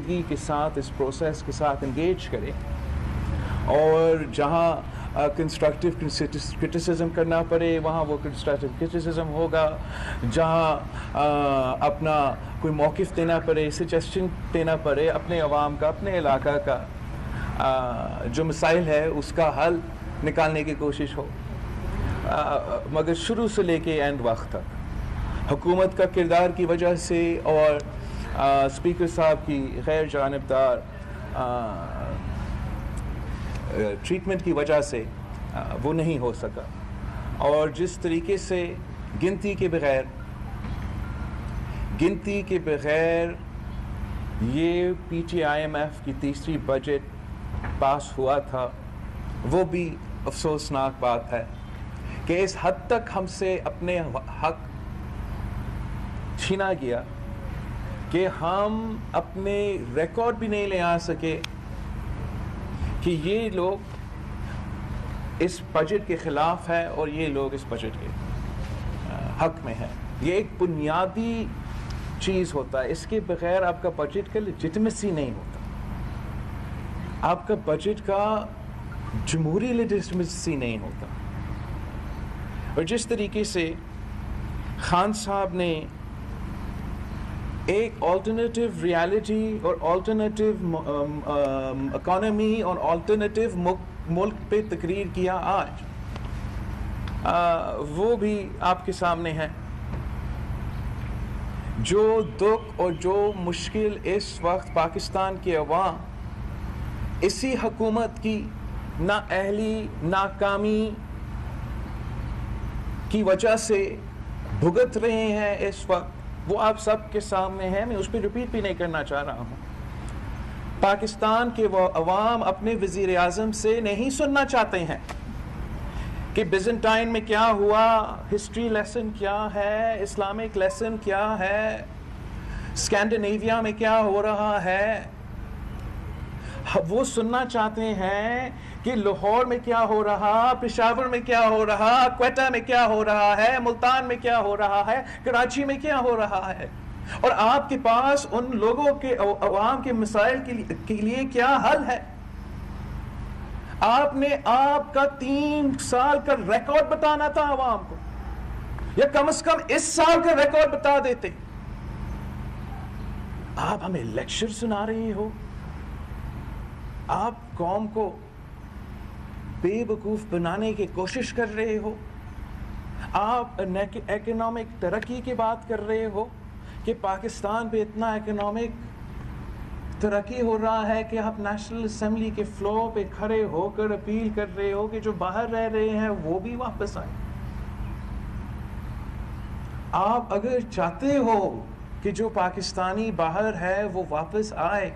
پیچیدگی کے ساتھ اس پروسیس کے ساتھ انگیج کرے، اور جہاں کنسٹرکٹیو کرٹیسزم کرنا پڑے وہاں وہ کنسٹرکٹیو کرٹیسزم ہوگا، جہاں اپنا کوئی موقف دینا پڑے، سجیسشن دینا پڑے اپنے عوام کا، اپنے علاقہ کا جو مسائل ہے اس کا حل نکالنے کی کوشش ہو، مگر شروع سے لے کے اینڈ وقت تک حکومت کا کردار کی وجہ سے اور اسپیکر صاحب کی غیر جانبدار ٹریٹمنٹ کی وجہ سے وہ نہیں ہو سکا، اور جس طریقے سے گنتی کے بغیر یہ P T I M F کی تیسری بجٹ پاس ہوا تھا، وہ بھی افسوسناک بات ہے کہ اس حد تک ہم سے اپنے حق چھینا گیا کہ ہم اپنے ریکارڈ بھی نہیں لے آ سکے کہ یہ لوگ اس بجٹ کے خلاف ہے اور یہ لوگ اس بجٹ کے حق میں ہیں۔ یہ ایک بنیادی چیز ہوتا ہے، اس کے بغیر آپ کا بجٹ کا لیجٹمیسی نہیں ہوتا، آپ کا بجٹ کا جمہوری لیجٹمیسی نہیں ہوتا۔ اور جس طریقے سے خان صاحب نے ایک آلٹرنیٹیو ریالٹی اور آلٹرنیٹیو اکانومی اور آلٹرنیٹیو ملک پہ تقریر کیا آج، وہ بھی آپ کے سامنے ہے۔ جو دکھ اور جو مشکل اس وقت پاکستان کے عوام اسی حکومت کی نااہلی، ناکامی کی وجہ سے بھگت رہے ہیں اس وقت، وہ آپ سب کے سامنے ہے، میں اس پہ ریپیٹ بھی نہیں کرنا چاہ رہا ہوں۔ پاکستان کے وہ عوام اپنے وزیر اعظم سے نہیں سننا چاہتے ہیں کہ بیزنٹائن میں کیا ہوا، ہسٹری لیسن کیا ہے، اسلامک لیسن کیا ہے، اسکینڈینیویا میں کیا ہو رہا ہے۔ وہ سننا چاہتے ہیں کہ لاہور میں کیا ہو رہا، پشاور میں کیا ہو رہا، کوئٹہ میں کیا ہو رہا ہے، ملتان میں کیا ہو رہا ہے، کراچی میں کیا ہو رہا ہے، اور آپ کے پاس ان لوگوں کے عوام کے مسائل کے لیے کیا حل ہے۔ آپ نے آپ کا 3 سال کا ریکارڈ بتانا تھا عوام کو، یا کم از کم اس سال کا ریکارڈ بتا دیتے۔ آپ ہمیں لیکچر سنا رہے ہو، آپ قوم کو بے وقوف بنانے کی کوشش کر رہے ہو، آپ اکنامک ترقی کی بات کر رہے ہو کہ پاکستان پہ اتنا اکنامک ترقی ہو رہا ہے کہ آپ نیشنل اسمبلی کے فلور پہ کھڑے ہو کر اپیل کر رہے ہو کہ جو باہر رہ رہے ہیں وہ بھی واپس آئیں۔ آپ اگر چاہتے ہو کہ جو پاکستانی باہر ہے وہ واپس آئے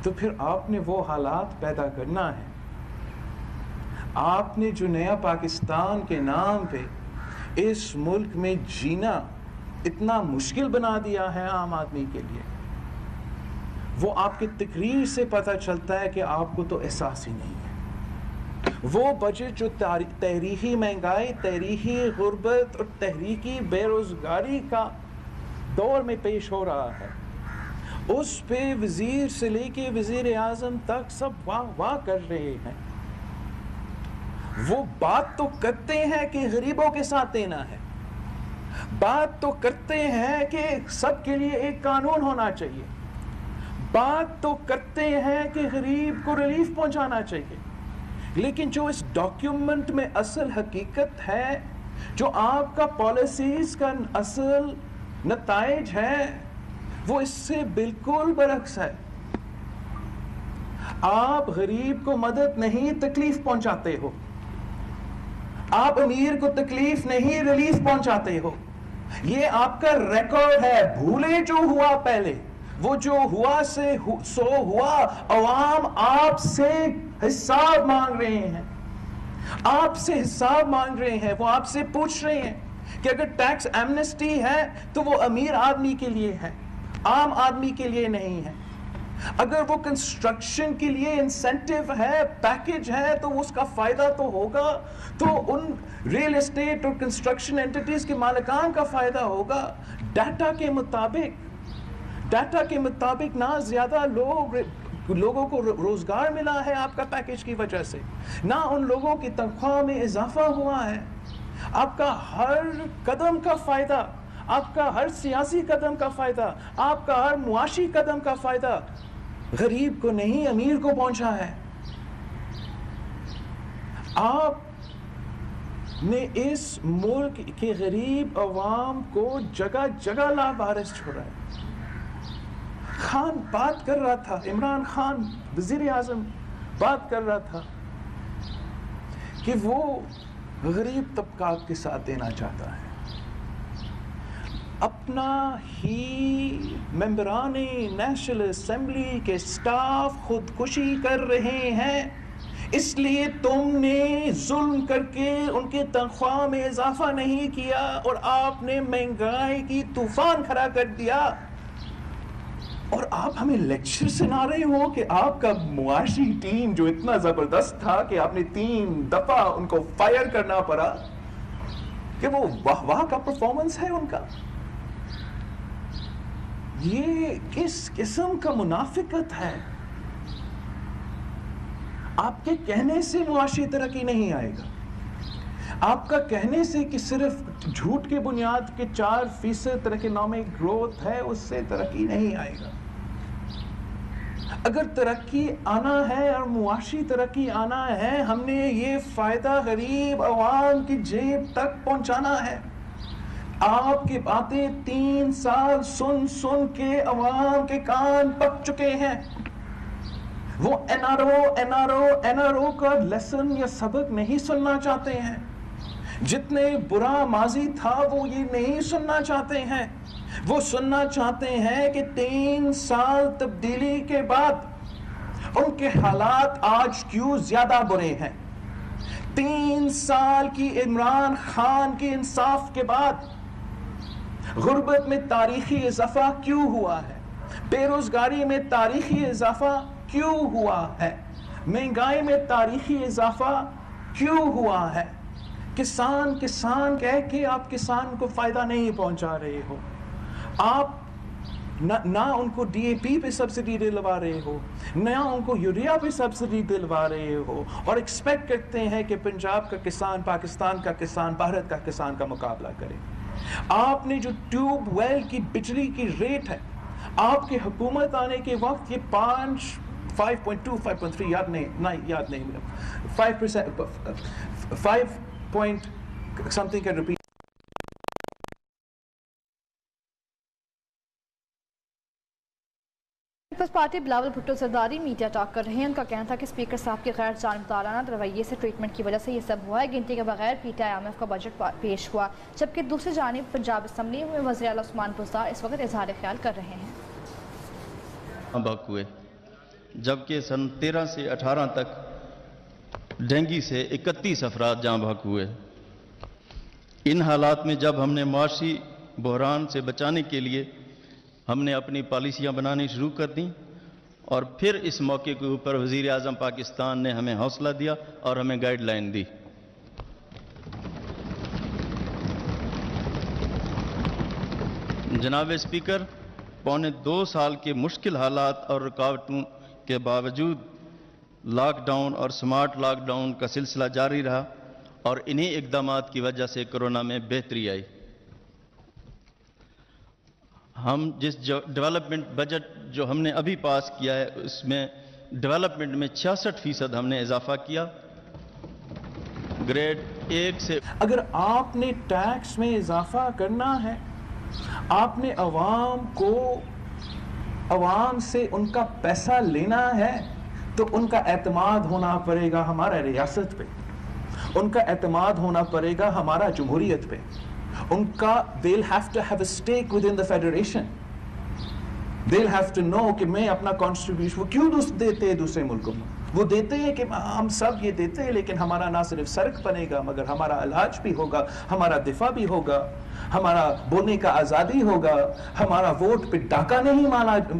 تو پھر آپ نے وہ حالات پیدا کرنا ہے۔ آپ نے جو نیا پاکستان کے نام پہ اس ملک میں جینا اتنا مشکل بنا دیا ہے عام آدمی کے لیے، وہ آپ کی تقریر سے پتہ چلتا ہے کہ آپ کو تو احساس ہی نہیں ہے۔ وہ بجٹ جو تحریکی مہنگائی، تحریکی غربت اور تحریکی بے روزگاری کا دور میں پیش ہو رہا ہے، اس پہ وزیر سے لے کے وزیر اعظم تک سب واہ واہ کر رہے ہیں۔ وہ بات تو کرتے ہیں کہ غریبوں کے ساتھ دینا ہے، بات تو کرتے ہیں کہ سب کے لیے ایک قانون ہونا چاہیے، بات تو کرتے ہیں کہ غریب کو ریلیف پہنچانا چاہیے، لیکن جو اس ڈاکیومنٹ میں اصل حقیقت ہے، جو آپ کا پالیسیز کا اصل نتائج ہے، وہ اس سے بالکل برعکس ہے۔ آپ غریب کو مدد نہیں، تکلیف پہنچاتے ہو۔ آپ امیر کو تکلیف نہیں، ریلیف پہنچاتے ہو۔ یہ آپ کا ریکارڈ ہے۔ بھولے جو ہوا پہلے، وہ جو ہوا سے سو ہوا۔ عوام آپ سے حساب مانگ رہے ہیں، آپ سے حساب مانگ رہے ہیں۔ وہ آپ سے پوچھ رہے ہیں کہ اگر ٹیکس ایمنسٹی ہے تو وہ امیر آدمی کے لیے ہے، عام آدمی کے لیے نہیں ہے۔ اگر وہ کنسٹرکشن کے لیے انسینٹیو ہے، پیکج ہے، تو اس کا فائدہ تو ہوگا، تو ان ریل اسٹیٹ اور کنسٹرکشن انٹیٹیز کے مالکان کا فائدہ ہوگا۔ ڈیٹا کے مطابق ڈیٹا کے مطابق نہ زیادہ لوگوں کو روزگار ملا ہے آپ کا پیکیج کی وجہ سے، نہ ان لوگوں کی تنخواہ میں اضافہ ہوا ہے. آپ کا ہر قدم کا فائدہ، آپ کا ہر سیاسی قدم کا فائدہ، آپ کا ہر معاشی قدم کا فائدہ غریب کو نہیں، امیر کو پہنچا ہے. آپ نے اس ملک کے غریب عوام کو جگہ جگہ لاوارث چھوڑا ہے. خان بات کر رہا تھا، عمران خان وزیر اعظم بات کر رہا تھا کہ وہ غریب طبقات کے ساتھ دینا چاہتا ہے. اپنا ہی ممبران نیشنل اسمبلی کے سٹاف خودکشی کر رہے ہیں، اس لیے تم نے ظلم کر کے ان کے تنخواہ میں اضافہ نہیں کیا اور آپ نے مہنگائی کی طوفان کھڑا کر دیا. اور آپ ہمیں لیکچر سنا رہے ہو کہ آپ کا معاشی ٹیم جو اتنا زبردست تھا کہ آپ نے 3 دفعہ ان کو فائر کرنا پڑا، کہ وہ واہ واہ کا پرفارمنس ہے ان کا. یہ کس قسم کا منافقت ہے؟ آپ کے کہنے سے معاشی ترقی نہیں آئے گا. آپ کا کہنے سے کہ صرف جھوٹ کے بنیاد کے 4% اکنامک گروتھ ہے، اس سے ترقی نہیں آئے گا. اگر ترقی آنا ہے اور معاشی ترقی آنا ہے، ہم نے یہ فائدہ غریب عوام کی جیب تک پہنچانا ہے. آپ کی باتیں 3 سال سن سن کے عوام کے کان پک چکے ہیں. وہ این آر او کا لیسن یا سبق نہیں سننا چاہتے ہیں. جتنے برا ماضی تھا وہ یہ نہیں سننا چاہتے ہیں. وہ سننا چاہتے ہیں کہ 3 سال تبدیلی کے بعد ان کے حالات آج کیوں زیادہ برے ہیں. 3 سال کی عمران خان کی انصاف کے بعد غربت میں تاریخی اضافہ کیوں ہوا ہے، بے روزگاری میں تاریخی اضافہ کیوں ہوا ہے، مہنگائی میں تاریخی اضافہ کیوں ہوا ہے. کسان کہہ کے آپ کسان کو فائدہ نہیں پہنچا رہے ہو. آپ نہ ان کو ڈی اے پی پہ سبسڈی دلوا رہے ہو، نہ ان کو یوریا پہ سبسڈی دلوا رہے ہو، اور ایکسپیکٹ کرتے ہیں کہ پنجاب کا کسان پاکستان کا کسان بھارت کا کسان کا مقابلہ کرے. آپ نے جو ٹیوب ویل کی بجلی کی ریٹ ہے، آپ کی حکومت آنے کے وقت یہ 5.2 5.3 یاد نہیں 5% 5 point something can repeat. Peoples Party Bilawal Bhutto Zardari media talk کر رہے ہیں. ان کا کہنا تھا کہ اسپیکر صاحب کے غیر جانبدارانہ رویے سے ٹریٹمنٹ کی وجہ سے یہ سب ہوا ہے. گنتی کے بغیر P T I M F کا بجٹ پیش ہوا، جبکہ دوسری جانب پنجاب اسمبلی میں وزیر اعلیٰ عثمان بزدار اس وقت اظہار خیال کر رہے ہیں. بک ہوئے، جبکہ سن 13 سے 18 تک ڈینگی سے 31 افراد جاں بحق ہوئے. ان حالات میں جب ہم نے معاشی بحران سے بچانے کے لیے ہم نے اپنی پالیسیاں بنانی شروع کر دیں، اور پھر اس موقع کے اوپر وزیر اعظم پاکستان نے ہمیں حوصلہ دیا اور ہمیں گائیڈ لائن دی. جناب اسپیکر، 2.25 سال کے مشکل حالات اور رکاوٹوں کے باوجود لاک ڈاؤن اور سمارٹ لاک ڈاؤن کا سلسلہ جاری رہا، اور انہی اقدامات کی وجہ سے کورونا میں بہتری آئی. ہم جس ڈیولپمنٹ بجٹ جو ہم نے ابھی پاس کیا ہے، اس میں ڈیولپمنٹ میں 66% ہم نے اضافہ کیا. گریڈ 1 سے اگر آپ نے ٹیکس میں اضافہ کرنا ہے، آپ نے عوام سے ان کا پیسہ لینا ہے، تو ان کا اعتماد ہونا پڑے گا ہمارا ریاست پہ، ان کا اعتماد ہونا پڑے گا ہمارا جمہوریت پہ. ان کا they'll have to have a stake within the federation. They'll have to know کہ میں اپنا contribution وہ کیوں دیتے ہیں دوسرے ملکوں میں. وہ دیتے ہیں کہ ہم سب یہ دیتے ہیں، لیکن ہمارا نہ صرف سڑک بنے گا مگر ہمارا علاج بھی ہوگا، ہمارا دفاع بھی ہوگا، ہمارا بولنے کا آزادی ہوگا، ہمارا ووٹ پہ ڈاکہ نہیں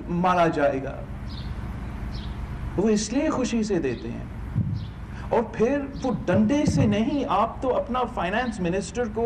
مارا جائے گا. وہ اس لیے خوشی سے دیتے ہیں. اور پھر وہ ڈنڈے سے نہیں. آپ تو اپنا فائنانس منسٹر کو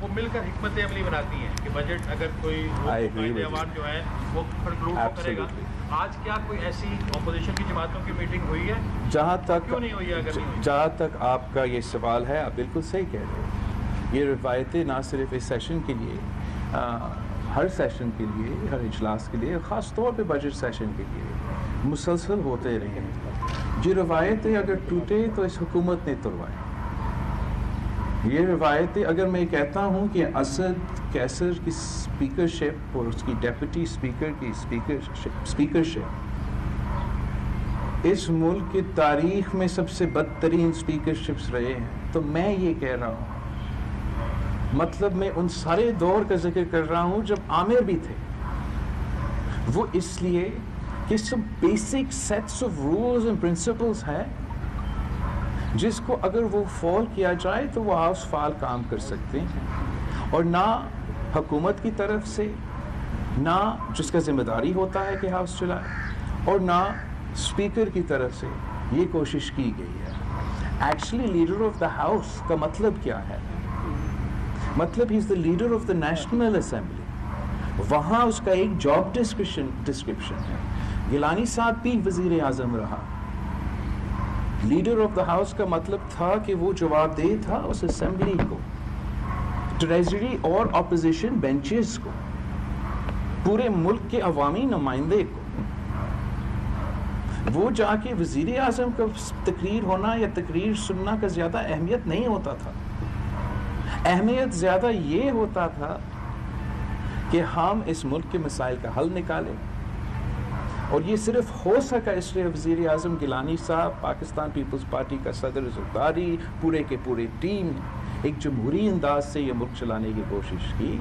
وہ مل کر حکمت عملی بناتی ہیں کہ بجٹ اگر کوئی ایوان جو ہے وہ کنکلوڈ کرے گا. آج کیا کوئی ایسی اپوزیشن کی جماعتوں کی میٹنگ ہوئی ہے؟ جہاں تک کیوں نہیں ہوئی ہے؟ اگر نہیں جہاں تک آپ کا یہ سوال ہے، آپ بالکل صحیح کہہ رہے ہیں. یہ روایتیں نہ صرف اس سیشن کے لیے، ہر سیشن کے لیے، ہر اجلاس کے لیے، خاص طور پہ بجٹ سیشن کے لیے مسلسل ہوتے رہے ہیں. یہ روایتیں اگر ٹوٹے تو اس حکومت نے توڑوائی. یہ روایتیں اگر میں کہتا ہوں کہ اسد کیسر کی اسپیکرشپ اور اس کی ڈیپٹی اسپیکر کی اسپیکرشپ اس ملک کی تاریخ میں سب سے بدترین اسپیکرشپس رہے ہیں، تو میں یہ کہہ رہا ہوں، مطلب میں ان سارے دور کا ذکر کر رہا ہوں جب عامر بھی تھے. وہ اس لیے کہ سب basic sets of rules and principles ہیں جس کو اگر وہ فال کیا جائے تو وہ ہاؤس فال کام کر سکتے ہیں. اور نہ حکومت کی طرف سے، نہ جس کا ذمہ داری ہوتا ہے کہ ہاؤس چلائے، اور نہ اسپیکر کی طرف سے یہ کوشش کی گئی ہے. Actually leader of the house کا مطلب کیا ہے؟ مطلب ہی is the leader of the National Assembly. وہاں اس کا ایک جاب ڈسکرپشن ہے. گیلانی صاحب بھی وزیر اعظم رہا. لیڈر آف دا ہاؤس کا مطلب تھا کہ وہ جواب دہ تھا اس اسمبلی کو، ٹریجری اور اپوزیشن بینچز کو، پورے ملک کے عوامی نمائندے کو. وہ جا کے وزیر اعظم کا تقریر ہونا یا تقریر سننا کا زیادہ اہمیت نہیں ہوتا تھا. اہمیت زیادہ یہ ہوتا تھا کہ ہم اس ملک کے مسائل کا حل نکالیں. اور یہ صرف ہو سکا اس لیے وزیر اعظم گیلانی صاحب، پاکستان پیپلز پارٹی کا صدر زرداری، پورے کے پورے ٹیم نے ایک جمہوری انداز سے یہ ملک چلانے کی کوشش کی،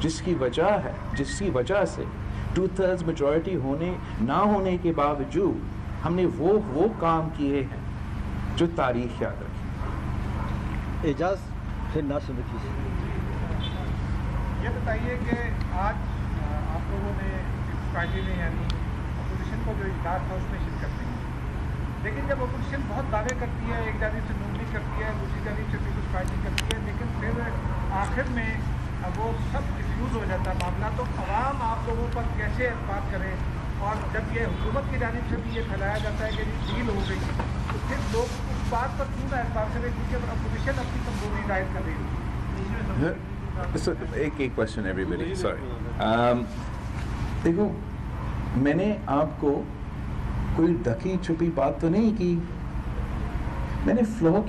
جس کی وجہ سے 2/3 میجورٹی ہونے نہ ہونے کے باوجود ہم نے وہ کام کیے ہیں جو تاریخ یاد رکھے. اعجاز پھر ناصر رکھی سے یہ بتائیے کہ آج آپ لوگوں نے اس پارٹی میں یعنی اپوزیشن کو جو اجلاس تھا اس میں شرکت نہیں کی، لیکن جب اپوزیشن بہت دعوے کرتی ہے، ایک جانب سے نون لیگ کرتی ہے، دوسری جانب سے پیپلز پارٹی کرتی ہے، لیکن پھر آخر میں وہ سب ڈفیوز ہو جاتا ہے معاملہ، تو عوام آپ لوگوں پر کیسے اعتماد کرے؟ اور جب یہ حکومت کی جانب سے بھی یہ پھیلایا جاتا ہے کہ ڈیل ہو گئی، تو پھر لوگ اس بات پر کیوں نہ اعتماد کریں کیونکہ اپوزیشن اپنی کمزوری ظاہر کر رہی ہے؟ ایک کوشچن ایوریبڈی، سوری. دیکھو، میں نے آپ کو کوئی ڈھکی چھپی بات تو نہیں کی. میں نے فلو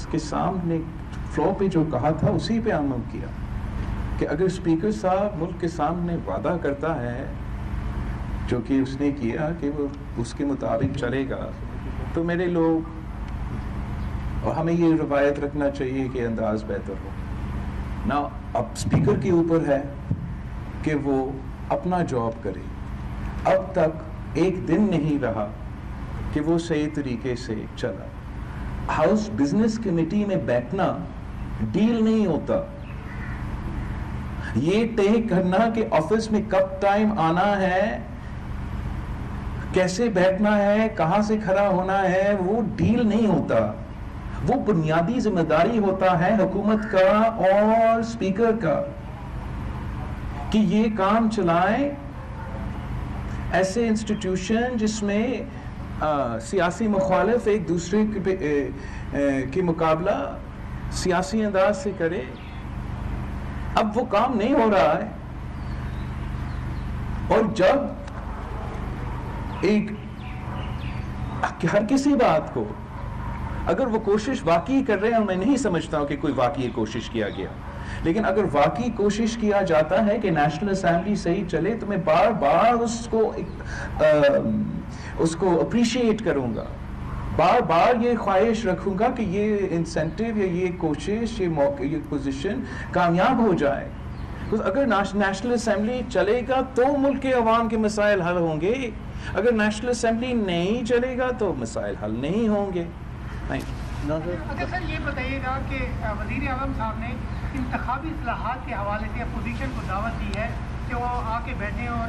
کے سامنے، فلو پہ جو کہا تھا اسی پہ عمل کیا کہ اگر اسپیکر صاحب ملک کے سامنے وعدہ کرتا ہے جو کہ اس نے کیا کہ وہ اس کے مطابق چلے گا، تو میرے لوگ، اور ہمیں یہ روایت رکھنا چاہیے کہ انداز بہتر ہو نا. اب اسپیکر کے اوپر ہے کہ وہ اپنا جاب کرے. اب تک ایک دن نہیں رہا کہ وہ صحیح طریقے سے چلا. ہاؤس بزنس کمیٹی میں بیٹھنا ڈیل نہیں ہوتا. یہ طے کرنا کہ آفس میں کب ٹائم آنا ہے، کیسے بیٹھنا ہے، کہاں سے کھڑا ہونا ہے، وہ ڈیل نہیں ہوتا. وہ بنیادی ذمہ داری ہوتا ہے حکومت کا اور اسپیکر کا کہ یہ کام چلائیں. ایسے انسٹیٹیوشن جس میں سیاسی مخالف ایک دوسرے کے مقابلہ سیاسی انداز سے کرے. اب وہ کام نہیں ہو رہا ہے. اور جب ایک ہر کسی بات کو اگر وہ کوشش واقعی کر رہے ہیں، میں نہیں سمجھتا ہوں کہ کوئی واقعی کوشش کیا گیا، لیکن اگر واقعی کوشش کیا جاتا ہے کہ نیشنل اسمبلی صحیح چلے تو میں بار بار اس کو اپریشیٹ کروں گا، بار بار یہ خواہش رکھوں گا کہ یہ انسینٹیو یا یہ کوشش، یہ موقع، یہ پوزیشن کامیاب ہو جائے. اگر نیشنل اسمبلی چلے گا تو ملک کے عوام کے مسائل حل ہوں گے. اگر نیشنل اسمبلی نہیں چلے گا تو مسائل حل نہیں ہوں گے. اگر سر یہ بتائیے گا کہ وزیر اعظم صاحب نے انتخابی اصلاحات کے حوالے سے اپوزیشن کو دعوت دی ہے کہ وہ آ کے بیٹھیں اور